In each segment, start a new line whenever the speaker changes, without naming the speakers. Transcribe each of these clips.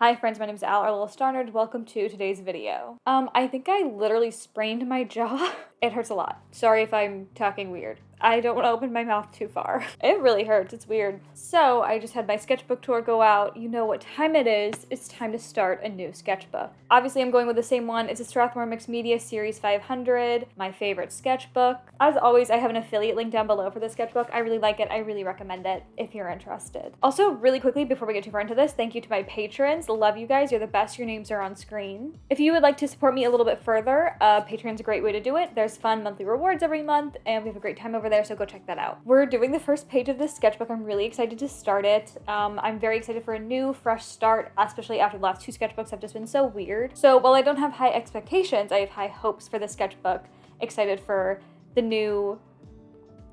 Hi friends, my name is Al, or Lilstarnerd. Welcome to today's video. I think I literally sprained my jaw. It hurts a lot. Sorry if I'm talking weird. I don't want to open my mouth too far. It really hurts, it's weird. So I just had my sketchbook tour go out. You know what time it is. It's time to start a new sketchbook. Obviously I'm going with the same one. It's a Strathmore Mixed Media Series 500, my favorite sketchbook. As always, I have an affiliate link down below for the sketchbook. I really like it. I really recommend it if you're interested. Also, really quickly, before we get too far into this, thank you to my patrons. Love you guys. You're the best. Your names are on screen. If you would like to support me a little bit further, Patreon's a great way to do it. There's fun monthly rewards every month, and we have a great time over there, so go check that out. We're doing the first page of this sketchbook. I'm really excited to start it. I'm very excited for a new, fresh start, especially after the last two sketchbooks have just been so weird. So while I don't have high expectations, I have high hopes for this sketchbook. Excited for the new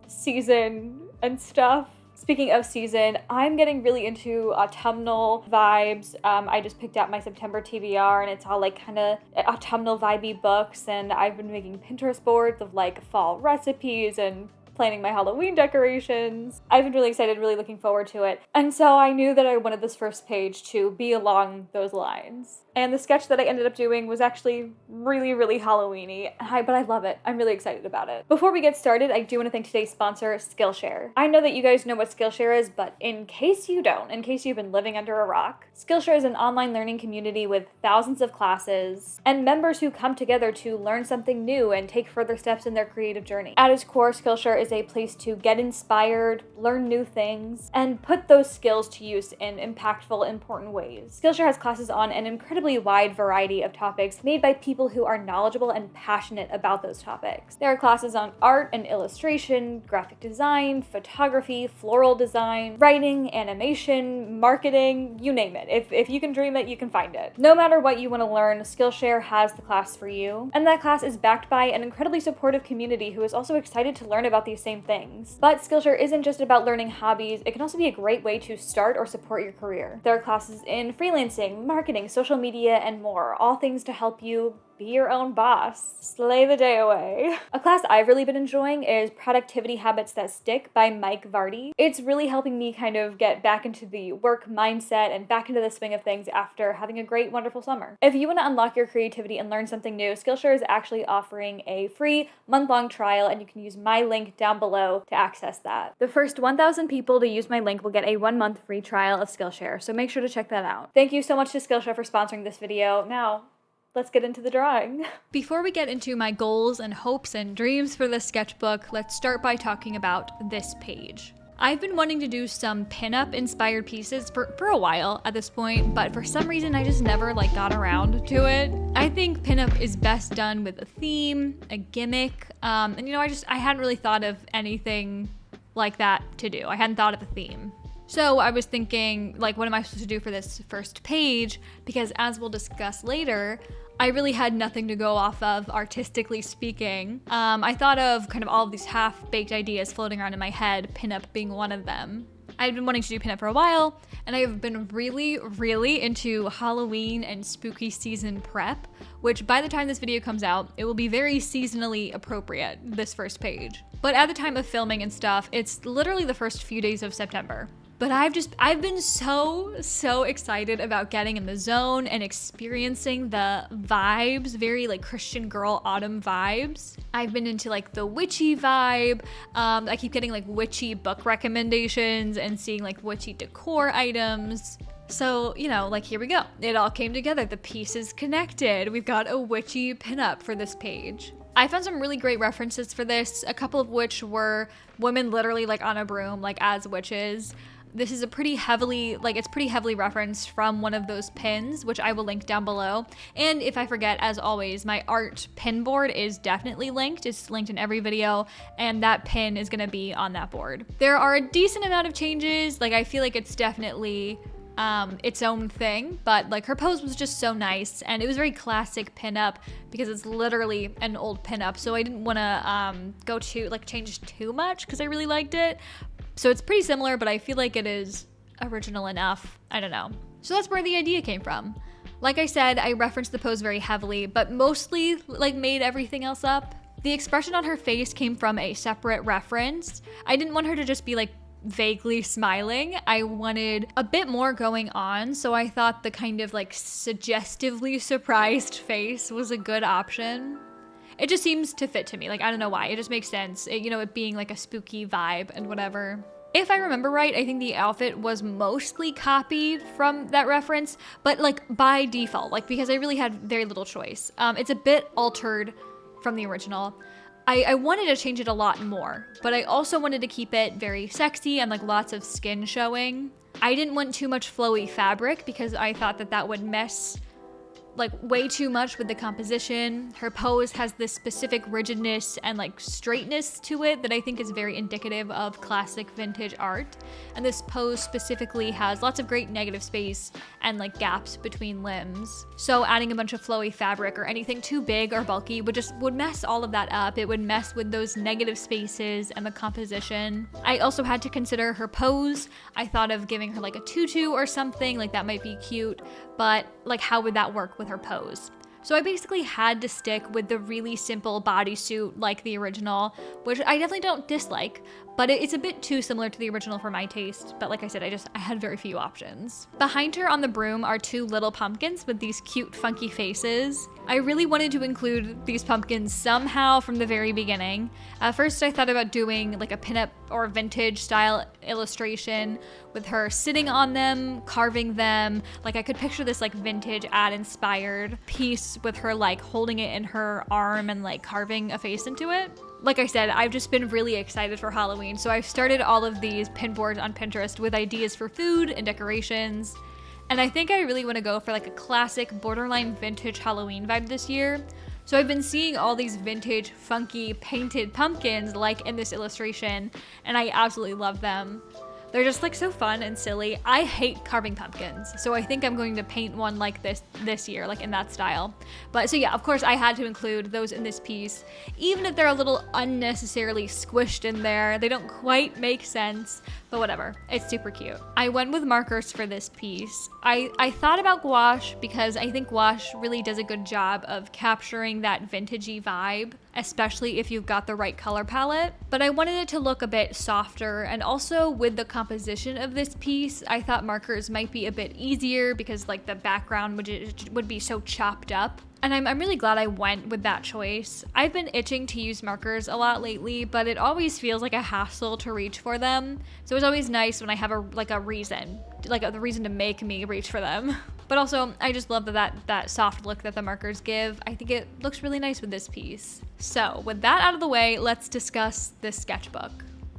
season and stuff. Speaking of season, I'm getting really into autumnal vibes. I just picked out my September TBR and it's all like kind of autumnal vibey books, and I've been making Pinterest boards of like fall recipes and planning my Halloween decorations. I've been really excited, really looking forward to it. And so I knew that I wanted this first page to be along those lines. And the sketch that I ended up doing was actually really, really Halloween-y, but I love it. I'm really excited about it. Before we get started, I do want to thank today's sponsor, Skillshare. I know that you guys know what Skillshare is, but in case you don't, in case you've been living under a rock, Skillshare is an online learning community with thousands of classes and members who come together to learn something new and take further steps in their creative journey. At its core, Skillshare is a place to get inspired, learn new things, and put those skills to use in impactful, important ways. Skillshare has classes on an incredibly wide variety of topics made by people who are knowledgeable and passionate about those topics. There are classes on art and illustration, graphic design, photography, floral design, writing, animation, marketing, you name it. If you can dream it, you can find it. No matter what you want to learn, Skillshare has the class for you. And that class is backed by an incredibly supportive community who is also excited to learn about these same things. But Skillshare isn't just about learning hobbies. It can also be a great way to start or support your career. There are classes in freelancing, marketing, social media, and more, all things to help you be your own boss. Slay the day away. A class I've really been enjoying is Productivity Habits That Stick by Mike Vardy. It's really helping me kind of get back into the work mindset and back into the swing of things after having a great, wonderful summer. If you want to unlock your creativity and learn something new, Skillshare is actually offering a free month-long trial, and you can use my link down below to access that. The first 1,000 people to use my link will get a 1-month free trial of Skillshare, so make sure to check that out. Thank you so much to Skillshare for sponsoring this video. Now, let's get into the drawing. Before we get into my goals and hopes and dreams for this sketchbook, let's start by talking about this page. I've been wanting to do some pinup inspired pieces for a while at this point, but for some reason I just never got around to it. I think pinup is best done with a theme, a gimmick, and I hadn't really thought of anything like that to do. I hadn't thought of a theme. So I was thinking, what am I supposed to do for this first page? Because as we'll discuss later, I really had nothing to go off of, artistically speaking. I thought of kind of all of these half-baked ideas floating around in my head, pinup being one of them. I've been wanting to do pinup for a while, and I have been really, really into Halloween and spooky season prep, which by the time this video comes out, it will be very seasonally appropriate, this first page. But at the time of filming and stuff, it's literally the first few days of September. But I've been so excited about getting in the zone and experiencing the vibes, very Christian girl autumn vibes. I've been into the witchy vibe. I keep getting witchy book recommendations and seeing witchy decor items. So, here we go. It all came together. The pieces connected. We've got a witchy pinup for this page. I found some really great references for this, a couple of which were women literally on a broom, as witches. This is a pretty heavily, it's pretty heavily referenced from one of those pins, which I will link down below. And if I forget, as always, my art pin board is definitely linked. It's linked in every video, and that pin is gonna be on that board. There are a decent amount of changes. I feel like it's definitely its own thing, but her pose was just so nice, and it was very classic pinup because it's literally an old pinup. So I didn't want to change too much because I really liked it. So it's pretty similar, but I feel like it is original enough. I don't know. So that's where the idea came from. Like I said, I referenced the pose very heavily, but mostly made everything else up. The expression on her face came from a separate reference. I didn't want her to just be
vaguely smiling. I wanted a bit more going on, so I thought the kind of like suggestively surprised face was a good option. It just seems to fit to me. Like, I don't know why. It just makes sense. It being like a spooky vibe and whatever. If I remember right, I think the outfit was mostly copied from that reference, but like by default, like because I really had very little choice. It's a bit altered from the original. I wanted to change it a lot more, but I also wanted to keep it very sexy and like lots of skin showing. I didn't want too much flowy fabric because I thought that would mess like way too much with the composition. Her pose has this specific rigidness and like straightness to it that I think is very indicative of classic vintage art. And this pose specifically has lots of great negative space and like gaps between limbs. So adding a bunch of flowy fabric or anything too big or bulky would mess all of that up. It would mess with those negative spaces and the composition. I also had to consider her pose. I thought of giving her like a tutu or something, like that might be cute, but like how would that work with her pose? So I basically had to stick with the really simple bodysuit like the original, which I definitely don't dislike, but it's a bit too similar to the original for my taste. But like I said, I had very few options. Behind her on the broom are two little pumpkins with these cute, funky faces. I really wanted to include these pumpkins somehow from the very beginning. At first, I thought about doing like a pinup or vintage style illustration with her sitting on them, carving them. Like I could picture this like vintage ad inspired piece with her like holding it in her arm and like carving a face into it. Like I said, I've just been really excited for Halloween, so I've started all of these pin boards on Pinterest with ideas for food and decorations. And I think I really want to go for like a classic borderline vintage Halloween vibe this year. So I've been seeing all these vintage, funky, painted pumpkins like in this illustration, and I absolutely love them. They're just like so fun and silly. I hate carving pumpkins, so I think I'm going to paint one like this year, like in that style. But so yeah, of course I had to include those in this piece, even if they're a little unnecessarily squished in there. They don't quite make sense, but whatever, it's super cute. I went with markers for this piece. I thought about gouache because I think gouache really does a good job of capturing that vintagey vibe, especially if you've got the right color palette. But I wanted it to look a bit softer, and also with the composition of this piece, I thought markers might be a bit easier because like the background would be so chopped up. And I'm really glad I went with that choice. I've been itching to use markers a lot lately, but it always feels like a hassle to reach for them. So it's always nice when I have the reason to make me reach for them. But also, I just love that soft look that the markers give. I think it looks really nice with this piece. So with that out of the way, let's discuss this sketchbook.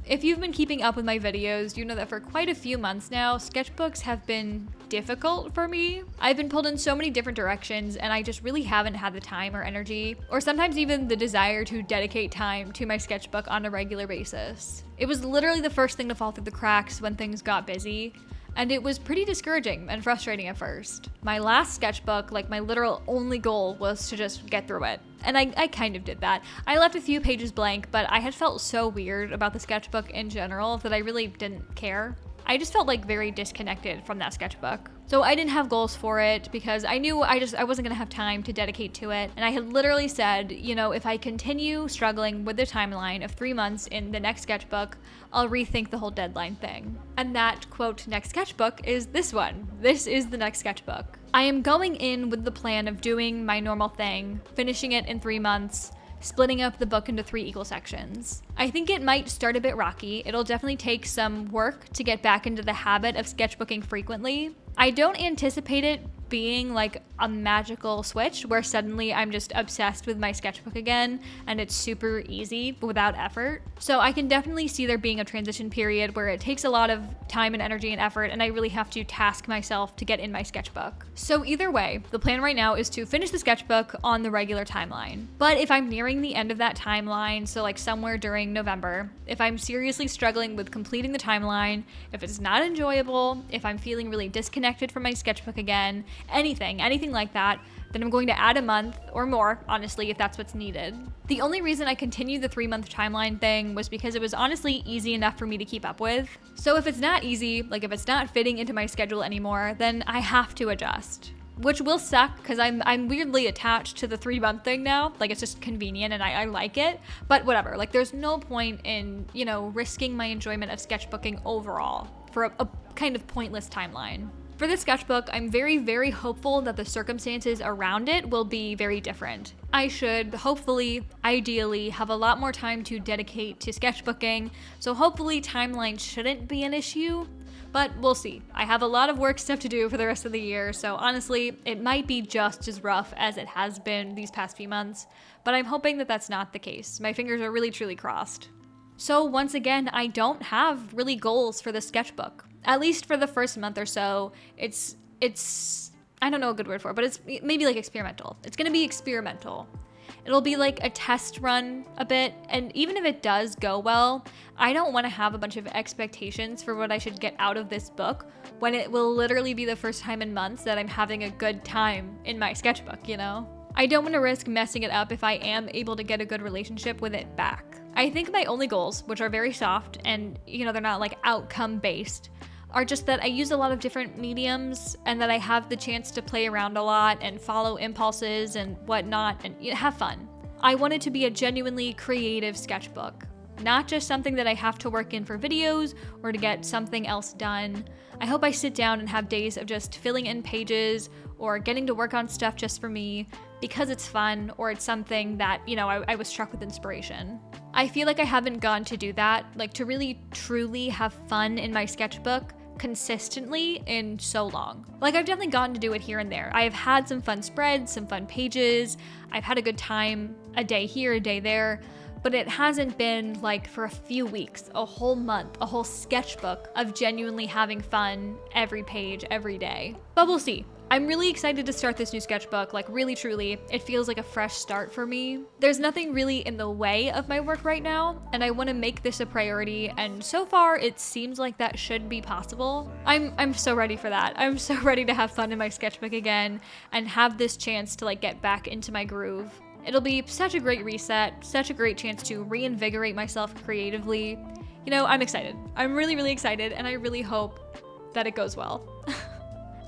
If you've been keeping up with my videos, you know that for quite a few months now, sketchbooks have been difficult for me. I've been pulled in so many different directions, and I just really haven't had the time or energy, or sometimes even the desire to dedicate time to my sketchbook on a regular basis. It was literally the first thing to fall through the cracks when things got busy, and it was pretty discouraging and frustrating at first. My last sketchbook, like my literal only goal was to just get through it. And I kind of did that. I left a few pages blank, but I had felt so weird about the sketchbook in general that I really didn't care. I just felt like very disconnected from that sketchbook. So I didn't have goals for it because I knew I wasn't gonna have time to dedicate to it. And I had literally said, if I continue struggling with the timeline of 3 months in the next sketchbook, I'll rethink the whole deadline thing. And that, quote, next sketchbook is this one. This is the next sketchbook. I am going in with the plan of doing my normal thing, finishing it in 3 months, splitting up the book into 3 equal sections. I think it might start a bit rocky. It'll definitely take some work to get back into the habit of sketchbooking frequently. I don't anticipate it being like a magical switch where suddenly I'm just obsessed with my sketchbook again and it's super easy without effort. So I can definitely see there being a transition period where it takes a lot of time and energy and effort, and I really have to task myself to get in my sketchbook. So either way, the plan right now is to finish the sketchbook on the regular timeline. But if I'm nearing the end of that timeline, so like somewhere during November, if I'm seriously struggling with completing the timeline, if it's not enjoyable, if I'm feeling really disconnected from my sketchbook again, anything like that, then I'm going to add a month or more, honestly, if that's what's needed. The only reason I continued the 3-month timeline thing was because it was honestly easy enough for me to keep up with. So if it's not easy, like if it's not fitting into my schedule anymore, then I have to adjust. which will suck because I'm weirdly attached to the 3-month thing now. Like, it's just convenient and I like it, but whatever. Like, there's no point in, you know, risking my enjoyment of sketchbooking overall for a kind of pointless timeline. For this sketchbook, I'm very, very hopeful that the circumstances around it will be very different. I should hopefully, ideally, have a lot more time to dedicate to sketchbooking, so hopefully timeline shouldn't be an issue, but we'll see. I have a lot of work stuff to do for the rest of the year, so honestly, it might be just as rough as it has been these past few months, but I'm hoping that that's not the case. My fingers are really, truly crossed. So once again, I don't have really goals for the sketchbook. At least for the first month or so, it's I don't know a good word for it, but it's maybe like experimental. It's gonna be experimental. It'll be like a test run a bit, and even if it does go well, I don't want to have a bunch of expectations for what I should get out of this book when it will literally be the first time in months that I'm having a good time in my sketchbook, you know? I don't want to risk messing it up if I am able to get a good relationship with it back. I think my only goals, which are very soft and, you know, they're not like outcome based, are just that I use a lot of different mediums and that I have the chance to play around a lot and follow impulses and whatnot and have fun. I want it to be a genuinely creative sketchbook, not just something that I have to work in for videos or to get something else done. I hope I sit down and have days of just filling in pages or getting to work on stuff just for me because it's fun or it's something that, you know, I was struck with inspiration. I feel like I haven't gotten to do that, like to really truly have fun in my sketchbook consistently in so long. Like, I've definitely gotten to do it here and there. I have had some fun spreads, some fun pages. I've had a good time, a day here, a day there, but it hasn't been like for a few weeks, a whole month, a whole sketchbook of genuinely having fun every page, every day. But we'll see. I'm really excited to start this new sketchbook, like really truly. It feels like a fresh start for me. There's nothing really in the way of my work right now, and I want to make this a priority, and so far it seems like that should be possible. I'm so ready for that. I'm so ready to have fun in my sketchbook again and have this chance to like get back into my groove. It'll be such a great reset, such a great chance to reinvigorate myself creatively. You know, I'm excited. I'm really, really excited, and I really hope that it goes well.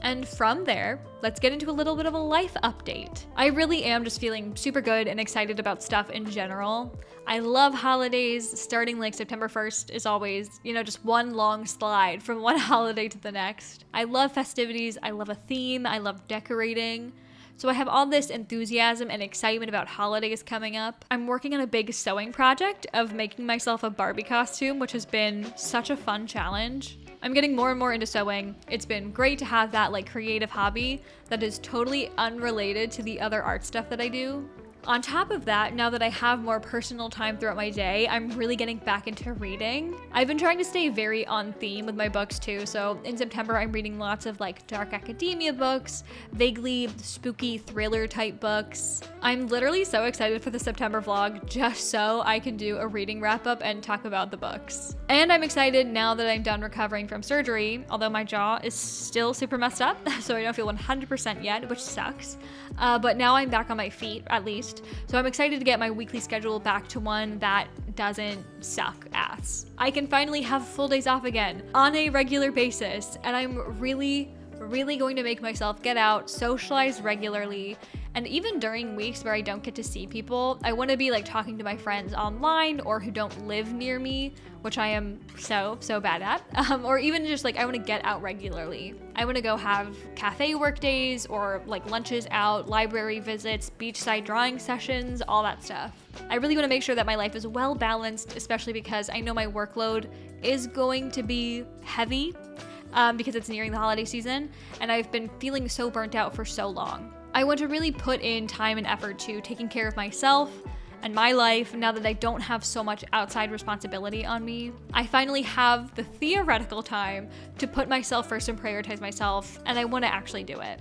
And from there, let's get into a little bit of a life update. I really am just feeling super good and excited about stuff in general. I love holidays. Starting like September 1st is always, you know, just one long slide from one holiday to the next. I love festivities. I love a theme. I love decorating. So I have all this enthusiasm and excitement about holidays coming up. I'm working on a big sewing project of making myself a Barbie costume, which has been such a fun challenge. I'm getting more and more into sewing. It's been great to have that like creative hobby that is totally unrelated to the other art stuff that I do. On top of that, now that I have more personal time throughout my day, I'm really getting back into reading. I've been trying to stay very on theme with my books too, so in September I'm reading lots of like dark academia books, vaguely spooky thriller type books. I'm literally so excited for the September vlog just so I can do a reading wrap up and talk about the books. And I'm excited now that I'm done recovering from surgery, although my jaw is still super messed up, so I don't feel 100% yet, which sucks. But now I'm back on my feet, at least. So I'm excited to get my weekly schedule back to one that doesn't suck ass. I can finally have full days off again on a regular basis, and I'm really going to make myself get out, socialize regularly, and even during weeks where I don't get to see people, I want to be like talking to my friends online or who don't live near me, which I am so bad at, or even just like I want to get out regularly. I want to go have cafe work days or like lunches out, library visits, beachside drawing sessions, all that stuff. I really want to make sure that my life is well balanced, especially because I know my workload is going to be heavy because it's nearing the holiday season, and I've been feeling so burnt out for so long. I want to really put in time and effort to taking care of myself and my life now that I don't have so much outside responsibility on me. I finally have the theoretical time to put myself first and prioritize myself, and I want to actually do it.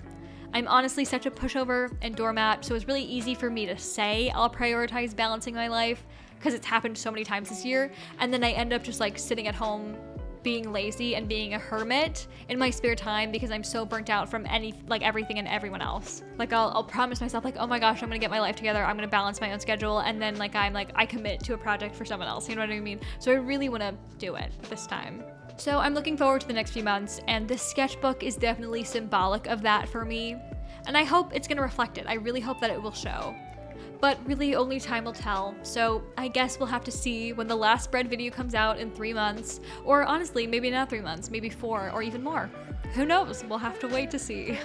I'm honestly such a pushover and doormat, so it's really easy for me to say I'll prioritize balancing my life because it's happened so many times this year, and then I end up just like sitting at home being lazy and being a hermit in my spare time because I'm so burnt out from everything and everyone else. Like I'll promise myself like, oh my gosh, I'm gonna get my life together, I'm gonna balance my own schedule, and then I commit to a project for someone else, you know what I mean? So I really want to do it this time. So I'm looking forward to the next few months, and this sketchbook is definitely symbolic of that for me. And I hope it's gonna reflect it. I really hope that it will show. But really only time will tell, so I guess we'll have to see when the last spread video comes out in 3 months, or honestly, maybe not 3 months, maybe 4 or even more. Who knows? We'll have to wait to see.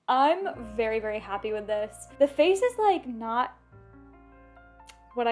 I'm very, very happy with this. The face is like not what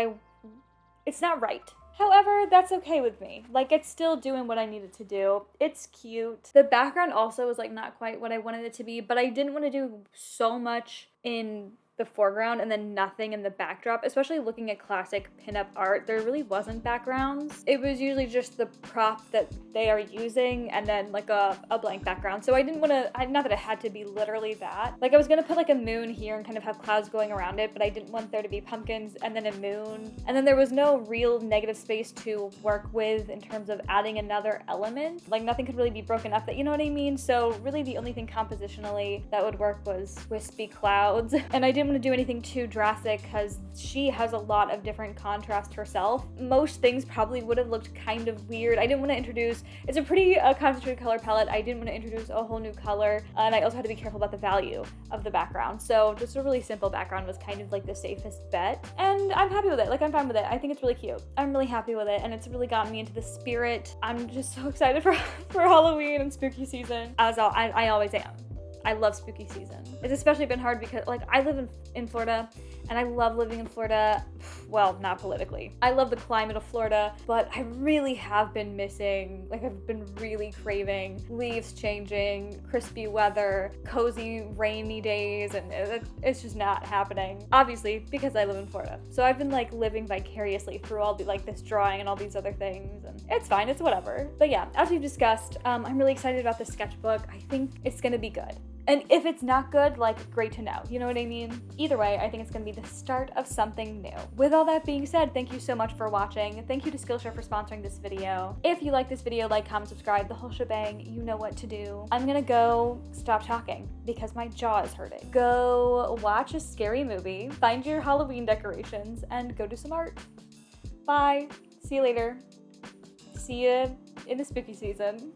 it's not right. However, that's okay with me. Like, it's still doing what I needed to do. It's cute. The background also is like not quite what I wanted it to be, but I didn't want to do so much in the foreground and then nothing in the backdrop, especially looking at classic pinup art. There really wasn't backgrounds. It was usually just the prop that they are using and then like a blank background. So I didn't want to, not that it had to be literally that. Like, I was gonna put like a moon here and kind of have clouds going around it, but I didn't want there to be pumpkins and then a moon. And then there was no real negative space to work with in terms of adding another element. Like, nothing could really be broken up, that, you know what I mean? So really the only thing compositionally that would work was wispy clouds. And I didn't want to do anything too drastic because she has a lot of different contrast herself. Most things probably would have looked kind of weird. I didn't want to introduce, it's a pretty concentrated color palette. I didn't want to introduce a whole new color, and I also had to be careful about the value of the background. So just a really simple background was kind of like the safest bet, and I'm happy with it. Like, I'm fine with it. I think it's really cute. I'm really happy with it, and it's really gotten me into the spirit. I'm just so excited for Halloween and spooky season, as I always am. I love spooky season. It's especially been hard because like I live in Florida and I love living in Florida. Well, not politically. I love the climate of Florida, but I really have been missing, like I've been really craving leaves changing, crispy weather, cozy rainy days, and it's just not happening. Obviously, because I live in Florida. So I've been like living vicariously through all the like this drawing and all these other things, and it's fine, it's whatever. But yeah, as we've discussed, I'm really excited about this sketchbook. I think it's gonna be good. And if it's not good, like, great to know. You know what I mean? Either way, I think it's gonna be the start of something new. With all that being said, thank you so much for watching. Thank you to Skillshare for sponsoring this video. If you like this video, like, comment, subscribe, the whole shebang, you know what to do. I'm gonna go stop talking because my jaw is hurting. Go watch a scary movie, find your Halloween decorations, and go do some art. Bye. See you later. See you in the spooky season.